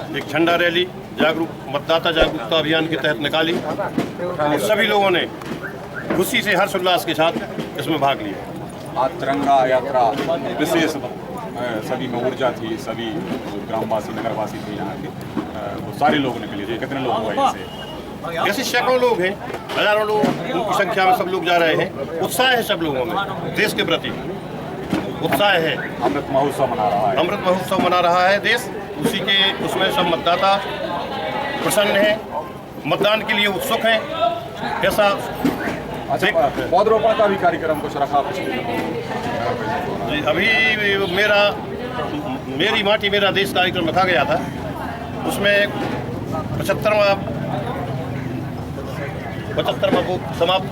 एक झंडा रैली मतदाता जागरूकता अभियान के तहत निकाली और सभी लोगों ने खुशी से हर्षोल्लास के साथ इसमें भाग लिया। आज तिरंगा यात्रा विशेष सभी में ऊर्जा थी, सभी ग्रामवासी नगरवासी थे यहाँ के, वो सारे लोगों ने मिले। कितने लोग हुए इससे? जैसे सैकड़ों लोग हैं, हजारों लोग उनकी संख्या में सब लोग जा रहे हैं। उत्साह है सब लोगों में, देश के प्रति उत्साह है। अमृत महोत्सव मना रहा है, अमृत महोत्सव मना रहा है देश। उसी के उसमें सब मतदाता प्रसन्न हैं, मतदान के लिए उत्सुक हैं। ऐसा पौधरोपण का भी कार्यक्रम कुछ रखा अभी मेरी माटी मेरा देश कार्यक्रम रखा गया था। उसमें 75वां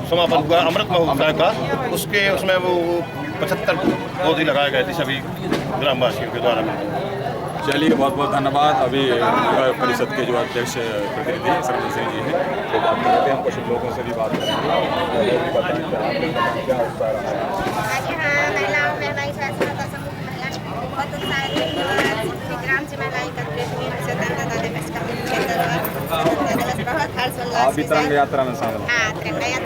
समापन हुआ अमृत महोत्सव का। उसमें वो 75 पौधे लगाए गए थे सभी ग्रामवासियों के द्वारा। चलिए, बहुत बहुत धन्यवाद। अभी नगर परिषद के जो अध्यक्ष प्रतिनिधि सरमन सिंह जी हैं वो बात कर रहे थे। हम कुछ लोगों से भी बात करेंगे। क्या उत्साह रहा है? महिलाओं में बहुत उत्साह ग्राम से महिलाएं करते स्वतंत्रता दिवस का बहुत हर्षोल्लास। अभी तिरंगा यात्रा में शामिल?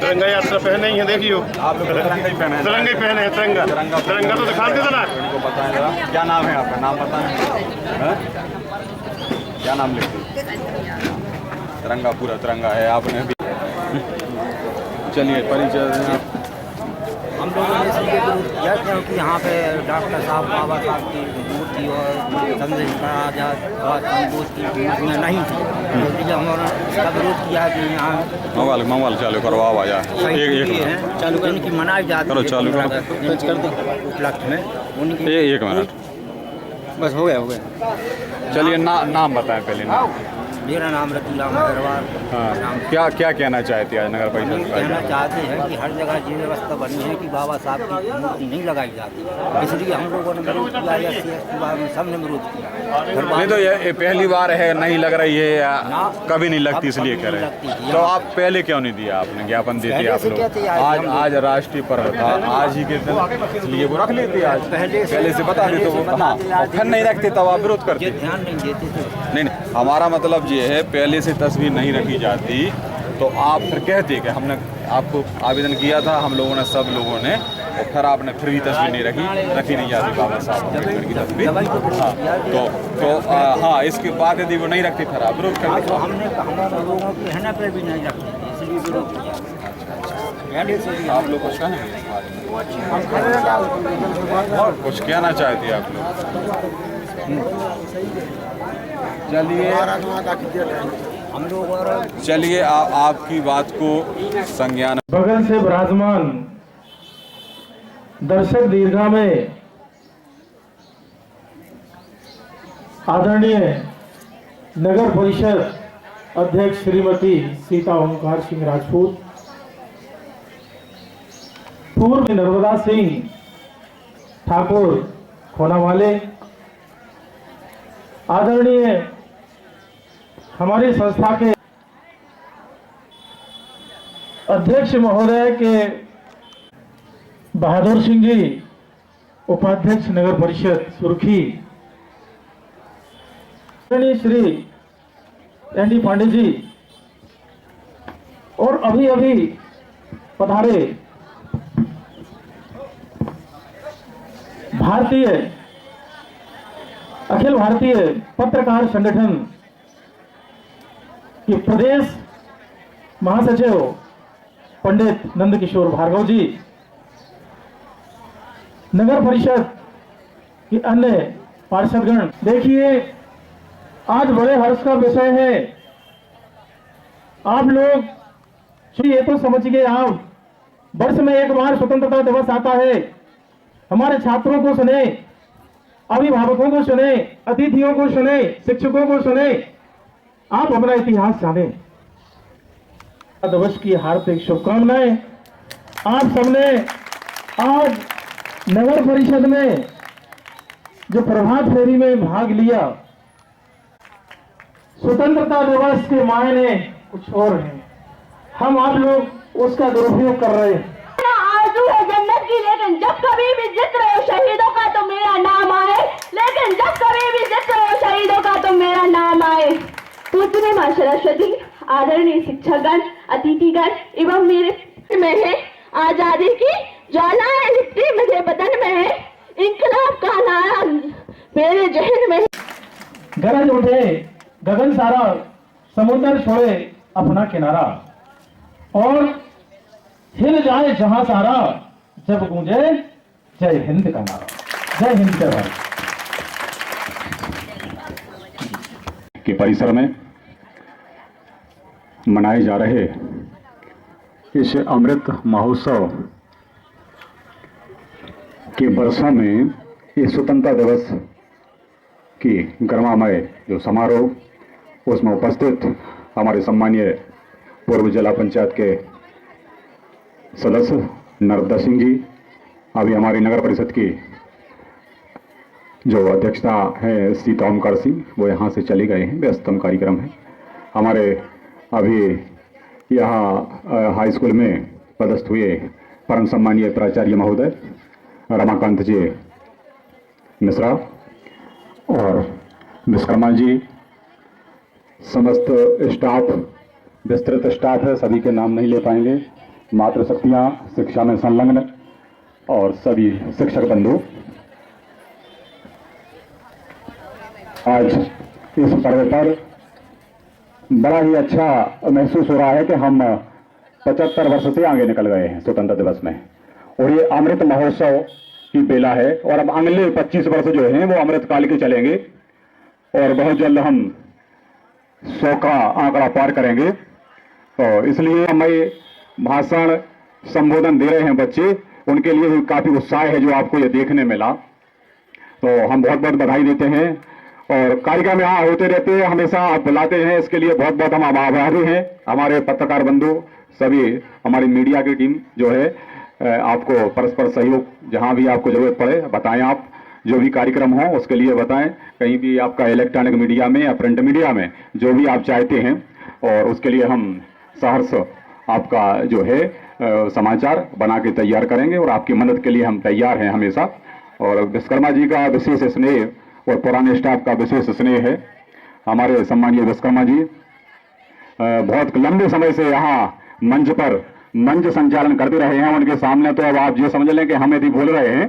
तिरंगा यात्रा पहने ही है, देखियो आप लोग तिरंगा ही पहने हैं? तिरंगा ही पहने हैं। तिरंगा तो दिखा दे ना। इनको बताएं जरा, क्या नाम है आपका? नाम बताएं। क्या नाम लिखते? तिरंगा, पूरा तिरंगा है आपने भी। चलिए, परिचय। हम लोगों ने इसलिए विरोध किया क्योंकि यहाँ पे डॉक्टर साहब बाबा साहब की मूर्ति और चंद्रशेखर आजाद और संतोष की मूर्तियाँ नहीं थी, तो जब हमने इसका विरोध किया कि यहाँ मोबाइल चालू करो, आवाज चालू इनकी मनाई जाती है चालू उपलक्ष्य में उनकी। एक मिनट बस हो गया। चलिए, नाम बताएं पहले। नाम? मेरा नाम रतूराम अग्रवाल। हाँ, क्या कहना चाहते हैं आज नगर परिषद? कहना चाहते हैं कि हर जगह ये व्यवस्था बनी है कि बाबा साहब की मूर्ति नहीं लगाई जाती, इसलिए हम लोगों ने विरोध किया। सबने विरोध किया। नहीं तो ये पहली बार है, नहीं लग रही है या कभी नहीं लगती इसलिए कह रहे हैं? तो आप पहले क्यों नहीं दिया? आपने ज्ञापन दे दिया आप लोग। आज राष्ट्रीय पर्व था, आज ही के दिन, इसलिए वो रख लेते। आज पहले से बता देते वो, हाँ, फिर नहीं रखते तब आप विरोध करते। ध्यान नहीं देते। नहीं, हमारा मतलब ये है, पहले से तस्वीर नहीं रखी जाती तो आप फिर कहते कि हमने आपको आवेदन किया था, हम लोगों ने, सब लोगों ने, और फिर आपने फिर भी तस्वीर नहीं रखी नहीं जाती बाबा साहब अम्बेडकर की तस्वीर। हाँ, तो हाँ, इसके बाद यदि वो नहीं रखती फिर आप विरोध करते। हमने लोगों के कहने पर भी नहीं रखते, इसलिए विरोध किया। आप लोग कुछ कहेंगे इस बारे में? और कुछ कहना चाहते हैं आप लोग? चलिए, आपकी बात को संज्ञान। बगल से विराजमान दर्शक दीर्घा में आदरणीय नगर परिषद अध्यक्ष श्रीमती सीता ओंकार सिंह राजपूत, पूर्व नर्मदा सिंह ठाकुर खोनावाले, आदरणीय हमारी संस्था के अध्यक्ष महोदय के बहादुर सिंह जी, उपाध्यक्ष नगर परिषद सुर्खी, श्री एनडी पांडे जी, और अभी अभी पधारे अखिल भारतीय पत्रकार संगठन के प्रदेश महासचिव पंडित नंदकिशोर भार्गव जी, नगर परिषद के अन्य पार्षदगण। देखिए, आज बड़े हर्ष का विषय है। आप लोग ये तो समझिए, आप वर्ष में एक बार स्वतंत्रता दिवस आता है। हमारे छात्रों को सुने, अभिभावकों को सुने, अतिथियों को सुने, शिक्षकों को सुने, आप अपना इतिहास जाने। दिवस की हार्दिक शुभकामनाएं। आप सबने आज नगर परिषद में जो प्रभात फेरी में भाग लिया, स्वतंत्रता दिवस के मायने कुछ और हैं, हम आप लोग उसका दुरुपयोग कर रहे हैं। आरज़ू है जन्नत की, लेकिन जब कभी भी जिक्र हो शहीदों का तो मेरा नाम आए, लेकिन जब कभी भी जिक्र हो शहीदों का तो मेरा नाम आए। पूजनीय मां सरस्वती, आदरणीय शिक्षकगण, अतिथिगण एवं मेरे में है आजादी की ज्वालाएं लिपटी मेरे बदन में है, इंकलाब का नारा मेरे जहन में है। गरज उठे गगन सारा, समुद्र छोड़े अपना किनारा, और हिल जाए जहां सारा, जब गूंजे जय हिंद का नारा। जय हिंद के भाई। के परिसर में मनाए जा रहे इस अमृत महोत्सव के वर्षों में इस स्वतंत्रता दिवस की गरिमामय जो समारोह, उसमें उपस्थित हमारे सम्मानीय पूर्व जिला पंचायत के सदस्य नर्मदा सिंह जी, अभी हमारी नगर परिषद की जो अध्यक्षता है सीता ओमकार सिंह, वो यहाँ से चले गए हैं, व्यस्तम कार्यक्रम है। हमारे अभी यहाँ हाई स्कूल में पदस्थ हुए परम सम्मानीय प्राचार्य महोदय रमाकांत जी मिश्रा और विश्वकर्मा जी, समस्त स्टाफ, विस्तृत स्टाफ है, सभी के नाम नहीं ले पाएंगे, मातृशक्तियाँ शिक्षा में संलग्न और सभी शिक्षक बंधु, आज इस पर्व पर बड़ा ही अच्छा महसूस हो रहा है कि हम 75 वर्ष से आगे निकल गए हैं स्वतंत्रता दिवस में, और ये अमृत महोत्सव की बेला है, और अब अगले 25 वर्ष जो हैं वो अमृत काल के चलेंगे, और बहुत जल्द हम 100 का आंकड़ा पार करेंगे। तो इसलिए हमें भाषण संबोधन दे रहे हैं बच्चे, उनके लिए भी काफी उत्साह है जो आपको ये देखने मिला, तो हम बहुत बहुत बधाई देते हैं। और कार्यक्रम यहाँ होते रहते हैं, हमेशा आप बुलाते हैं, इसके लिए बहुत बहुत हम आभारी हैं। हमारे पत्रकार बंधु, सभी हमारी मीडिया की टीम जो है, आपको परस्पर सहयोग जहाँ भी आपको जरूरत पड़े बताएं, आप जो भी कार्यक्रम हो उसके लिए बताएं, कहीं भी आपका इलेक्ट्रॉनिक मीडिया में या प्रिंट मीडिया में जो भी आप चाहते हैं, और उसके लिए हम सहर्ष आपका जो है समाचार बना के तैयार करेंगे, और आपकी मदद के लिए हम तैयार हैं हमेशा। और विश्वकर्मा जी का विशेष स्नेह और पुराने स्टाफ का विशेष स्नेह है। हमारे सम्मानीय विश्वकर्मा जी बहुत लंबे समय से यहाँ मंच पर मंच संचालन करते रहे हैं, उनके सामने तो अब आप ये समझ लें कि हम यदि बोल रहे हैं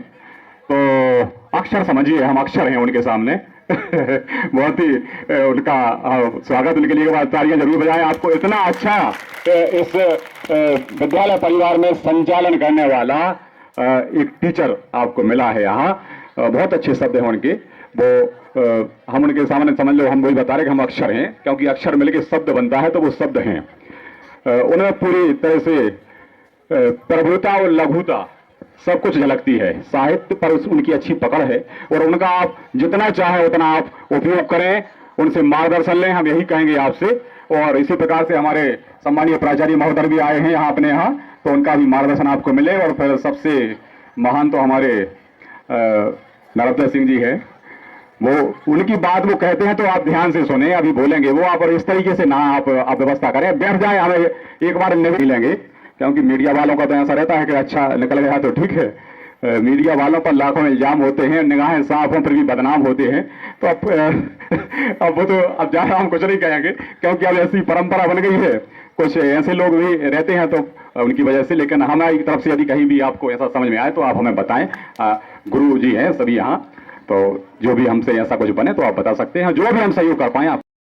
तो अक्षर समझिए, हम अक्षर हैं उनके सामने। बहुत ही उनका स्वागत, उनके लिए तालियां जरूर बजाएं। आपको इतना अच्छा इस विद्यालय परिवार में संचालन करने वाला एक टीचर आपको मिला है यहाँ, बहुत अच्छे शब्द हैं उनके, वो हम उनके सामने समझ लो हम वही बता रहे कि हम अक्षर हैं, क्योंकि अक्षर मिलके शब्द बनता है, तो वो शब्द हैं। उन्हें पूरी तरह से प्रभुता और लघुता सब कुछ झलकती है, साहित्य पर उनकी अच्छी पकड़ है, और उनका आप जितना चाहे उतना आप उपयोग करें, उनसे मार्गदर्शन लें, हम यही कहेंगे आपसे। और इसी प्रकार से हमारे सम्मानीय प्राचार्य महोदय भी आए हैं यहाँ अपने यहाँ, तो उनका भी मार्गदर्शन आपको मिले। और फिर सबसे महान तो हमारे नर्मदा सिंह जी है, वो उनकी बात वो कहते हैं तो आप ध्यान से सुने, अभी बोलेंगे वो आप, और इस तरीके से ना आप व्यवस्था करें, बैठ जाए, हमें एक बार नहीं लेंगे, क्योंकि मीडिया वालों का तो ऐसा रहता है कि अच्छा निकल गया तो ठीक है, मीडिया वालों पर लाखों इल्जाम होते हैं, निगाहें साफ हों फिर भी बदनाम होते हैं, तो अब वो तो अब ज़्यादा हम कुछ नहीं कहेंगे, क्योंकि अब ऐसी परंपरा बन गई है, कुछ ऐसे लोग भी रहते हैं तो उनकी वजह से। लेकिन हमारी तरफ से यदि कहीं भी आपको ऐसा समझ में आए तो आप हमें बताएं, गुरु जी हैं सभी यहाँ, तो जो भी हमसे ऐसा कुछ बने तो आप बता सकते हैं, जो भी हम सहयोग कर पाएं आप